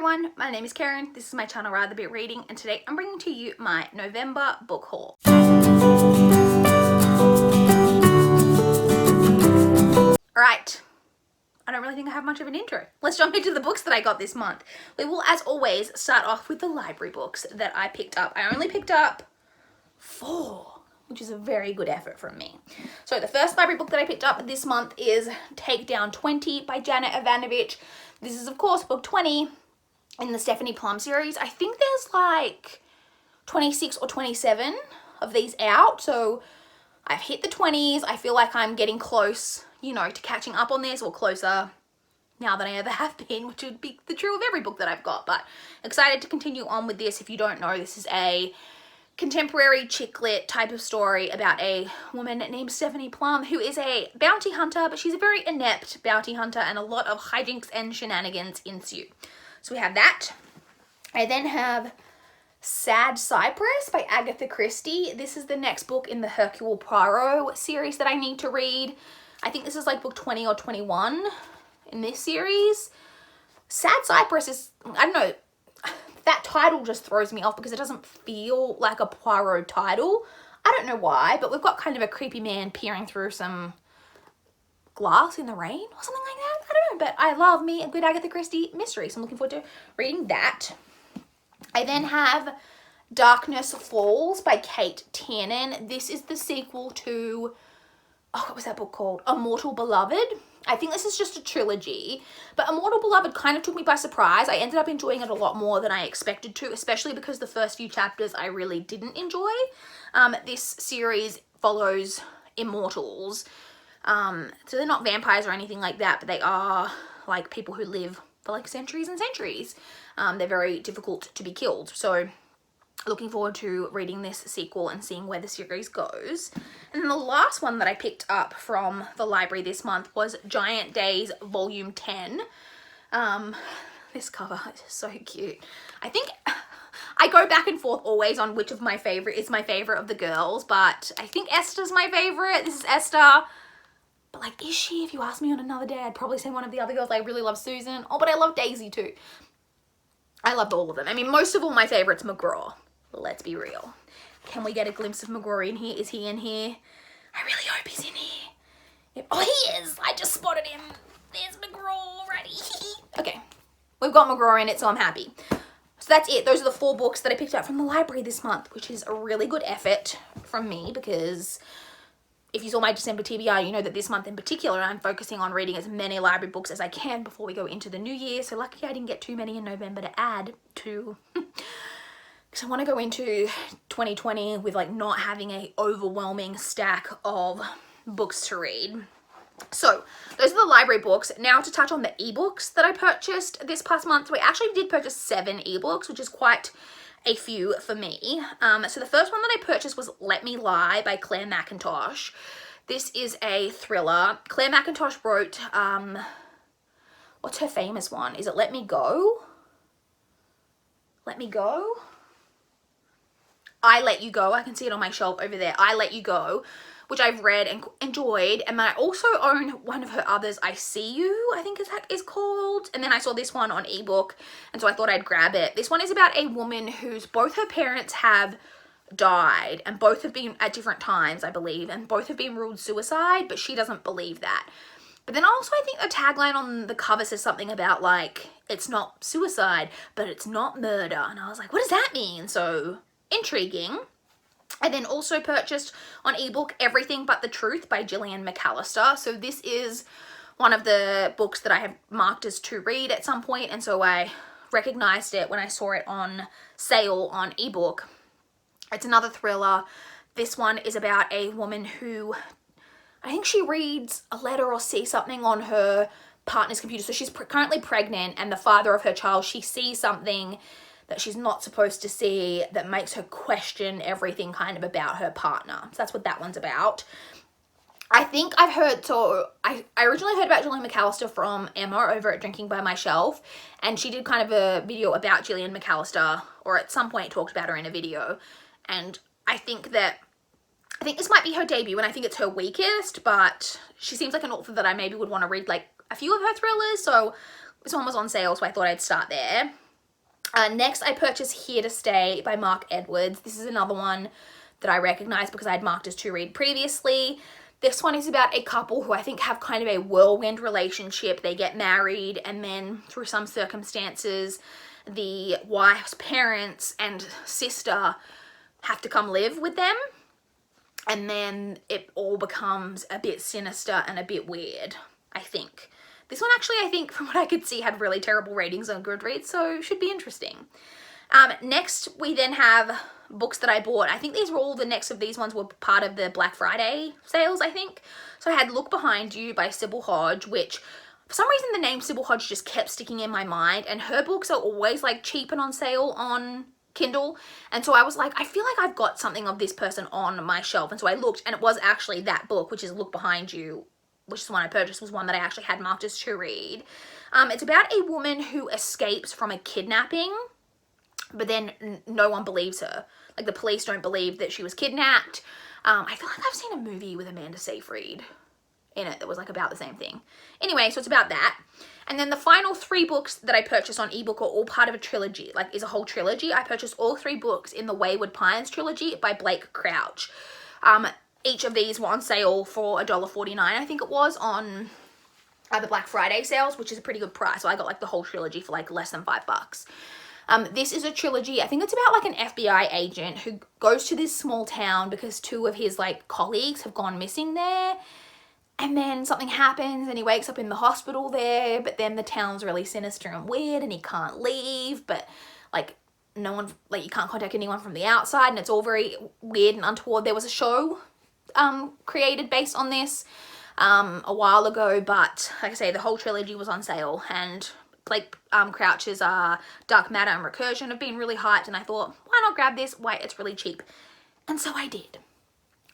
everyone, my name is Karen, this is my channel Rather Bit Reading, and today I'm bringing to you my November book haul. Alright, I don't really think I have much of an intro. Let's jump into the books that I got this month. We will, as always, start off with the library books that I picked up. I only picked up 4, which is a very good effort from me. So the first library book that I picked up this month is Take Down 20 by Janet Evanovich. This is, of course, book 20 in the Stephanie Plum series. I think there's like 26 or 27 of these out. So I've hit the 20s. I feel like I'm getting close, you know, to catching up on this, or closer now than I ever have been, which would be the true of every book that I've got. But excited to continue on with this. If you don't know, this is a contemporary chick lit type of story about a woman named Stephanie Plum, who is a bounty hunter, but she's a very inept bounty hunter, and a lot of hijinks and shenanigans ensue. So we have that. I then have Sad Cypress by Agatha Christie. This is the next book in the Hercule Poirot series that I need to read. I think this is like book 20 or 21 in this series. Sad Cypress is, I don't know, that title just throws me off because it doesn't feel like a Poirot title. I don't know why, but we've got kind of a creepy man peering through some glass in the rain or something like that. I don't know, but I love me a good Agatha Christie mystery, so I'm looking forward to reading that. I then have Darkness Falls by Kate Tiernan. This is the sequel to, oh, what was that book called? Immortal Beloved. I think this is just a trilogy, but Immortal Beloved kind of took me by surprise. I ended up enjoying it a lot more than I expected to, especially because the first few chapters I really didn't enjoy. This series follows immortals. So they're not vampires or anything like that, but they are like people who live for like centuries and centuries. They're very difficult to be killed. So looking forward to reading this sequel and seeing where the series goes. And then the last one that I picked up from the library this month was Giant Days Volume 10. This cover is so cute. I think I go back and forth always on which of my favorite is my favorite of the girls, but I think Esther's my favorite. This is Esther. But like, is she? If you ask me on another day, I'd probably say one of the other girls. I really love Susan. Oh, but I love Daisy too. I loved all of them. I mean, most of all, my favorite's McGraw. Let's be real. Can we get a glimpse of McGraw in here? Is he in here? I really hope he's in here. Oh, he is. I just spotted him. There's McGraw already. Okay. We've got McGraw in it, so I'm happy. So that's it. Those are the 4 books that I picked up from the library this month, which is a really good effort from me because if you saw my December TBR, you know that this month in particular, I'm focusing on reading as many library books as I can before we go into the new year. So lucky I didn't get too many in November to add to, because I want to go into 2020 with like not having a overwhelming stack of books to read. So those are the library books. Now to touch on the ebooks that I purchased this past month. So I actually did purchase 7 ebooks, which is quite a few for me. So the first one that I purchased was Let Me Lie by Claire McIntosh. This is a thriller. Claire McIntosh wrote, what's her famous one? Is it Let Me Go? Let Me Go? I Let You Go. I can see it on my shelf over there. I Let You Go, which I've read and enjoyed. And I also own one of her others, I See You, I think is called. And then I saw this one on ebook, and so I thought I'd grab it. This one is about a woman whose both her parents have died, and both have been at different times, I believe, and both have been ruled suicide, but she doesn't believe that. But then also I think the tagline on the cover says something about like, it's not suicide, but it's not murder. And I was like, what does that mean? So intriguing. I then also purchased on ebook Everything But the Truth by Gillian McAllister. So this is one of the books that I have marked as to read at some point, and so I recognized it when I saw it on sale on ebook. It's another thriller. This one is about a woman who, I think she reads a letter or sees something on her partner's computer. So she's currently pregnant, and the father of her child, she sees something that she's not supposed to see that makes her question everything kind of about her partner. So that's what that one's about. I think I've heard, so I originally heard about Gillian McAllister from Emma over at Drinking by My Shelf, and she did kind of a video about Gillian McAllister, or at some point talked about her in a video. And I think this might be her debut, and I think it's her weakest, but she seems like an author that I maybe would want to read like a few of her thrillers. So this one was on sale, so I thought I'd start there. Next, I purchased Here to Stay by Mark Edwards. This is another one that I recognize because I'd marked as to read previously. This one is about a couple who I think have kind of a whirlwind relationship. They get married, and then through some circumstances, the wife's parents and sister have to come live with them. And then it all becomes a bit sinister and a bit weird, I think. This one actually, I think, from what I could see, had really terrible ratings on Goodreads, so should be interesting. Next, we then have books that I bought. I think these were all the next of these ones were part of the Black Friday sales, I think. So I had Look Behind You by Sybil Hodge, which for some reason the name Sybil Hodge just kept sticking in my mind, and her books are always like cheap and on sale on Kindle. And so I was like, I feel like I've got something of this person on my shelf. And so I looked, and it was actually that book, which is Look Behind You, which is the one I purchased, was one that I actually had marked as to read. It's about a woman who escapes from a kidnapping, but then no one believes her. Like, the police don't believe that she was kidnapped. I feel like I've seen a movie with Amanda Seyfried in it that was like about the same thing. Anyway, so it's about that. And then the final 3 books that I purchased on ebook are all part of a trilogy, like is a whole trilogy. I purchased all 3 books in the Wayward Pines trilogy by Blake Crouch. Each of these were on sale for $1.49, I think it was, on the Black Friday sales, which is a pretty good price. So I got like the whole trilogy for like less than $5. This is a trilogy. I think it's about like an FBI agent who goes to this small town because 2 of his like colleagues have gone missing there. And then something happens and he wakes up in the hospital there, but then the town's really sinister and weird and he can't leave, but like no one, like you can't contact anyone from the outside, and it's all very weird and untoward. There was a show created based on this a while ago, but like I say, the whole trilogy was on sale, and Blake Crouch's Dark Matter and Recursion have been really hyped, and I thought, why not grab this? Why, it's really cheap. And so I did.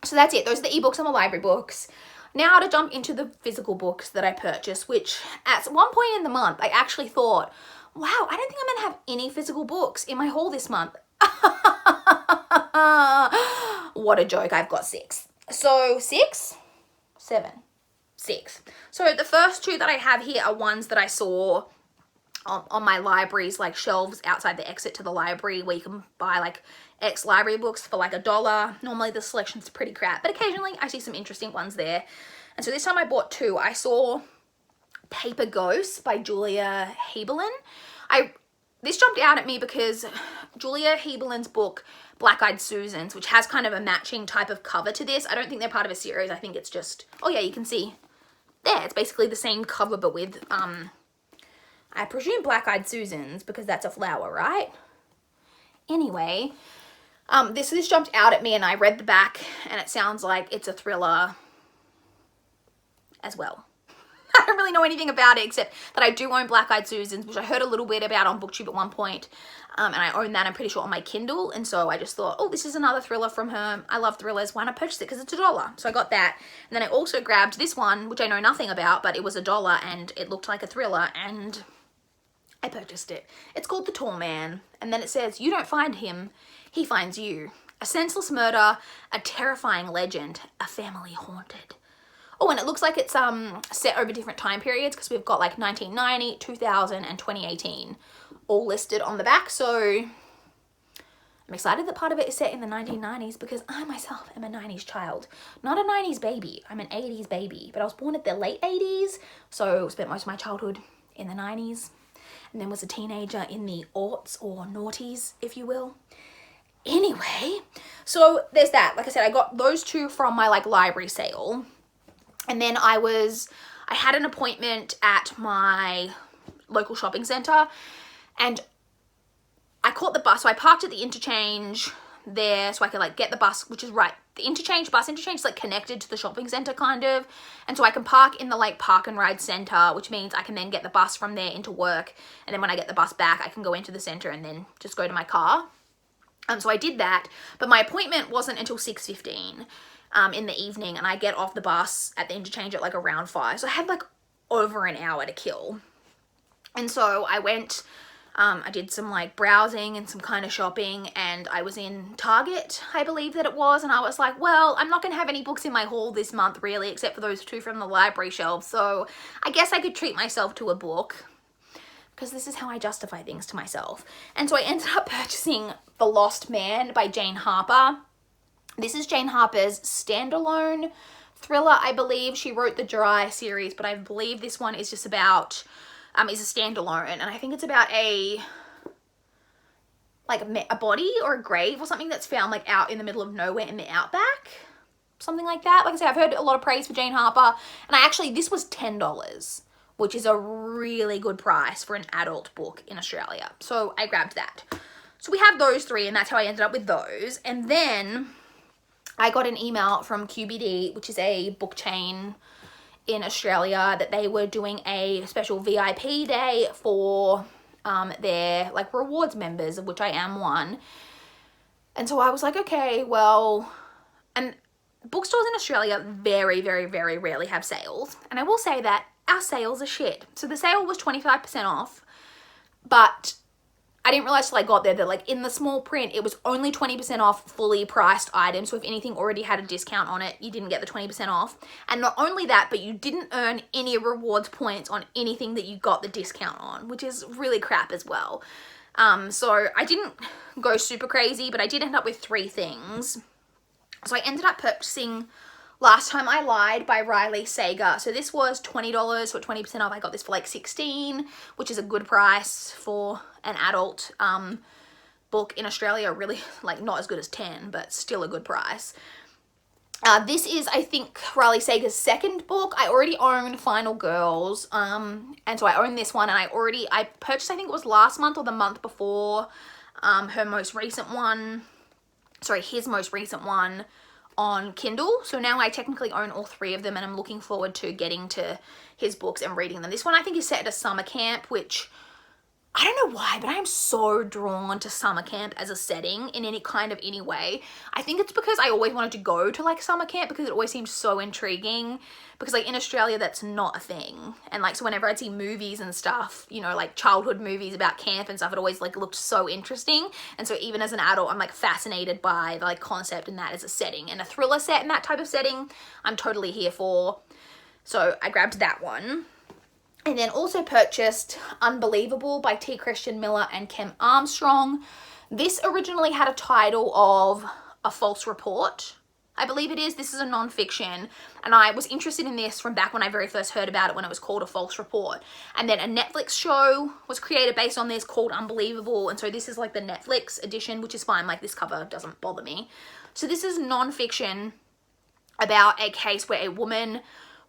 So that's it. Those are the ebooks and the library books. Now to jump into the physical books that I purchased, which at one point in the month, I actually thought, wow, I don't think I'm going to have any physical books in my haul this month. What a joke. I've got 6. So 6? 7. 6. So the first 2 that I have here are ones that I saw on my library's like shelves outside the exit to the library, where you can buy like library books for like $1. Normally the selection's pretty crap, but occasionally I see some interesting ones there. And so this time I bought 2. I saw Paper Ghosts by Julia Heberlin. This jumped out at me because Julia Heberlin's book Black Eyed Susans, which has kind of a matching type of cover to this, I don't think they're part of a series. I think it's just, oh yeah, you can see there, it's basically the same cover but with I presume Black Eyed Susans, because that's a flower, right? Anyway, this jumped out at me, and I read the back, and it sounds like it's a thriller as well. I don't really know anything about it, except that I do own Black Eyed Susans, which I heard a little bit about on BookTube at one point, and I own that, I'm pretty sure, on my Kindle, and so I just thought, oh, this is another thriller from her. I love thrillers. Why not purchase it? Because it's $1. So I got that, and then I also grabbed this one, which I know nothing about, but it was $1, and it looked like a thriller, and I purchased it. It's called The Tall Man, and then it says, you don't find him, he finds you. A senseless murder, a terrifying legend, a family haunted. Oh, and it looks like it's set over different time periods, because we've got like 1990, 2000, and 2018 all listed on the back. So I'm excited that part of it is set in the 1990s, because I myself am a 90s child. Not a 90s baby, I'm an 80s baby, but I was born at the late 80s, so spent most of my childhood in the 90s. And then was a teenager in the aughts, or noughties, if you will. Anyway, so there's that. Like I said, I got those 2 from my like library sale. And then I had an appointment at my local shopping center, and I caught the bus. So I parked at the interchange there so I could like get the bus, which is right. The bus interchange is like connected to the shopping center kind of. And so I can park in the like park and ride center, which means I can then get the bus from there into work. And then when I get the bus back, I can go into the center and then just go to my car. So I did that, but my appointment wasn't until 6:15 in the evening, and I get off the bus at the interchange at like around 5. So I had like over an hour to kill. And so I went, I did some like browsing and some kind of shopping, and I was in Target, I believe that it was, and I was like, well, I'm not going to have any books in my haul this month really, except for those 2 from the library shelves, so I guess I could treat myself to a book. because this is how I justify things to myself. And so I ended up purchasing The Lost Man by Jane Harper. This is Jane Harper's standalone thriller, I believe. She wrote the Dry series, but I believe this one is just about, is a standalone. And I think it's about a body or a grave or something that's found like out in the middle of nowhere in the outback. Something like that. Like I said, I've heard a lot of praise for Jane Harper. And this was $10, which is a really good price for an adult book in Australia. So I grabbed that. So we have those three, and that's how I ended up with those. And then I got an email from QBD, which is a book chain in Australia, that they were doing a special VIP day for their like rewards members, of which I am one. And so I was like, okay, well, and bookstores in Australia very, very, very rarely have sales. And I will say that our sales are shit. So the sale was 25% off, but I didn't realize till I got there that like in the small print, it was only 20% off fully priced items. So if anything already had a discount on it, you didn't get the 20% off. And not only that, but you didn't earn any rewards points on anything that you got the discount on, which is really crap as well. So I didn't go super crazy, but I did end up with 3 things. So I ended up purchasing Last Time I Lied by Riley Sager. So this was $20, so 20% off. I got this for like $16, which is a good price for an adult book in Australia. Really, like, not as good as 10, but still a good price. This is, I think, Riley Sager's second book. I already own Final Girls, and so I own this one, and I purchased, I think it was last month or the month before, his most recent one on Kindle. So now I technically own all 3 of them, and I'm looking forward to getting to his books and reading them. This one I think is set at a summer camp, which I don't know why, but I am so drawn to summer camp as a setting in any way. I think it's because I always wanted to go to like summer camp, because it always seems so intriguing, because like in Australia that's not a thing. And like, so whenever I'd see movies and stuff, you know, like childhood movies about camp and stuff, it always like looked so interesting. And so even as an adult, I'm like fascinated by the like concept and that as a setting, and a thriller set in that type of setting I'm totally here for. So I grabbed that one. And then also purchased Unbelievable by T. Christian Miller and Kim Armstrong. This originally had a title of A False Report, I believe it is. This is a non-fiction, and I was interested in this from back when I very first heard about it, when it was called A False Report. And then a Netflix show was created based on this called Unbelievable, and so this is like the Netflix edition, which is fine. Like, this cover doesn't bother me. So this is non-fiction about a case where a woman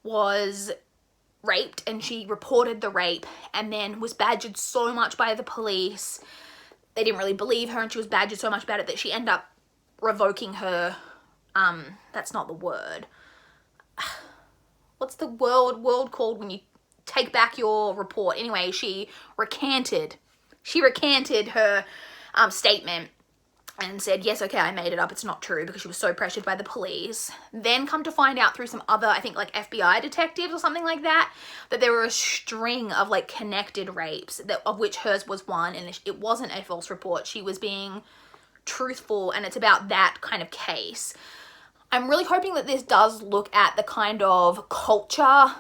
was raped, and she reported the rape and then was badgered so much by the police. They didn't really believe her, and she was badgered so much about it that she ended up revoking her, that's not the word. What's the word called when you take back your report? Anyway, she recanted her statement and said, yes, okay, I made it up, it's not true, because she was so pressured by the police. Then come to find out through some other, I think like FBI detectives or something like that, that there were a string of like connected rapes, of which hers was one, and it wasn't a false report. She was being truthful, and it's about that kind of case. I'm really hoping that this does look at the kind of culture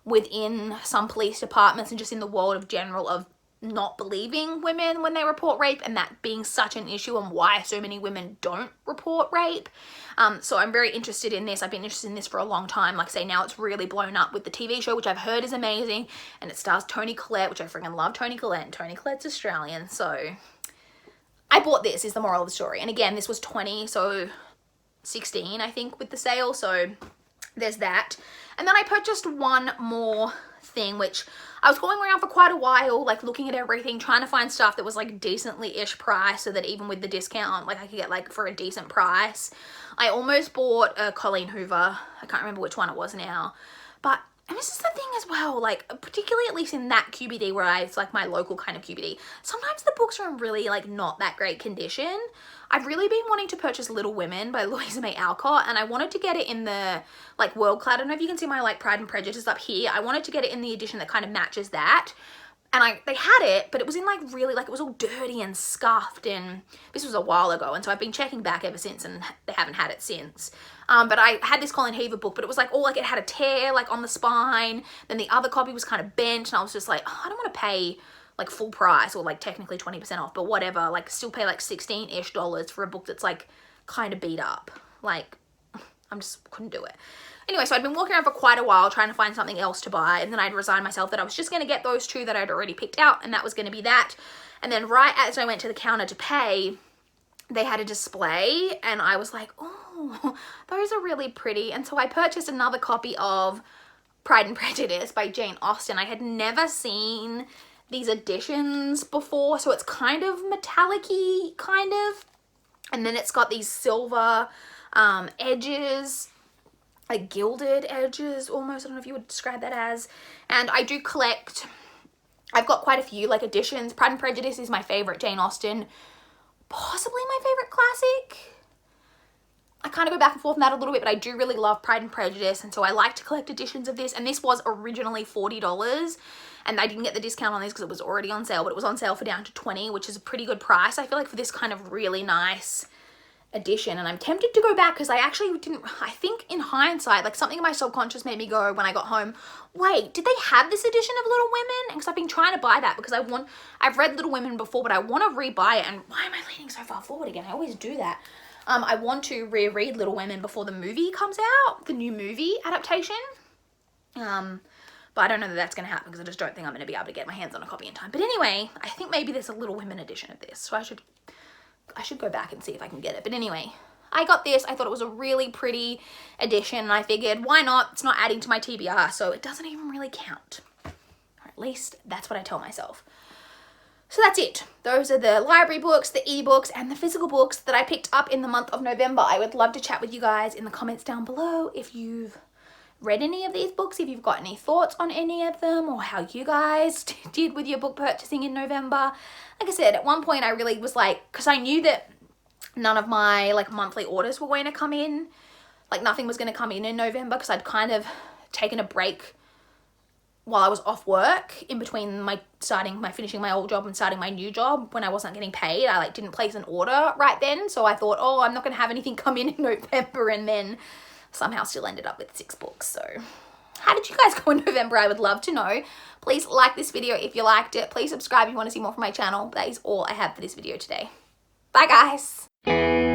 within some police departments and just in the world of general of not believing women when they report rape, and that being such an issue, and why so many women don't report rape. So I'm very interested in this. I've been interested in this for a long time. Like I say, now it's really blown up with the TV show, which I've heard is amazing, and it stars Toni Collette, which I freaking love Toni Collette, and Toni Collette's Australian. So I bought this, is the moral of the story. And again, this was 20, so 16 I think with the sale, so there's that. And then I purchased one more thing, which I was going around for quite a while, like looking at everything, trying to find stuff that was like decently-ish price, so that even with the discount, like I could get like for a decent price. I almost bought a Colleen Hoover. I can't remember which one it was now, but, and this is the thing as well, like particularly at least in that QBD where it's like my local kind of QBD, sometimes the books are in really like not that great condition. I've really been wanting to purchase Little Women by Louisa May Alcott, and I wanted to get it in the like World Clad. I don't know if you can see my like Pride and Prejudice up here. I wanted to get it in the edition that kind of matches that. And they had it, but it was in like really, like it was all dirty and scuffed, and this was a while ago, and so I've been checking back ever since, and they haven't had it since. But I had this Colleen Hoover book, but it was like all like it had a tear like on the spine, then the other copy was kind of bent, and I was just like, oh, I don't want to pay like full price, or like technically 20% off, but whatever, like still pay like $16-ish for a book that's like kind of beat up. Like, I just couldn't do it. Anyway, so I'd been walking around for quite a while trying to find something else to buy, and then I'd resigned myself that I was just going to get those two that I'd already picked out, and that was going to be that. And then right as I went to the counter to pay, they had a display, and I was like, oh, those are really pretty. And so I purchased another copy of Pride and Prejudice by Jane Austen. I had never seen these editions before, so it's kind of metallic-y, kind of. And then it's got these silver edges, like gilded edges almost. I don't know if you would describe that as. And I do collect, I've got quite a few like editions. Pride and Prejudice is my favorite Jane Austen, possibly my favorite classic. I kind of go back and forth on that a little bit, but I do really love Pride and Prejudice, and so I like to collect editions of this. And this was originally $40, and I didn't get the discount on this because it was already on sale, but it was on sale for down to $20, which is a pretty good price, I feel like, for this kind of really nice edition. And I'm tempted to go back because I actually didn't, I think in hindsight, like something in my subconscious made me go when I got home, wait, did they have this edition of Little Women? Because I've been trying to buy that because I've read Little Women before, but I want to re-buy it. And why am I leaning so far forward again? I always do that. I want to reread Little Women before the movie comes out, the new movie adaptation. But I don't know that that's going to happen because I just don't think I'm going to be able to get my hands on a copy in time. But anyway, I think maybe there's a Little Women edition of this, so I should go back and see if I can get it. But anyway, I got this. I thought it was a really pretty edition, and I figured, why not? It's not adding to my TBR, so it doesn't even really count. Or at least that's what I tell myself. So that's it. Those are the library books, the ebooks, and the physical books that I picked up in the month of November. I would love to chat with you guys in the comments down below if you've read any of these books, if you've got any thoughts on any of them, or how you guys did with your book purchasing in November. Like I said, at one point I really was like, because I knew that none of my like monthly orders were going to come in, like nothing was going to come in November, because I'd kind of taken a break while I was off work in between finishing my old job and starting my new job. When I wasn't getting paid, I like didn't place an order right then, so I thought, oh, I'm not going to have anything come in November, and then somehow still ended up with 6 books. So how did you guys go in November? I would love to know. Please like this video if you liked it. Please subscribe if you want to see more from my channel. That is all I have for this video today. Bye guys.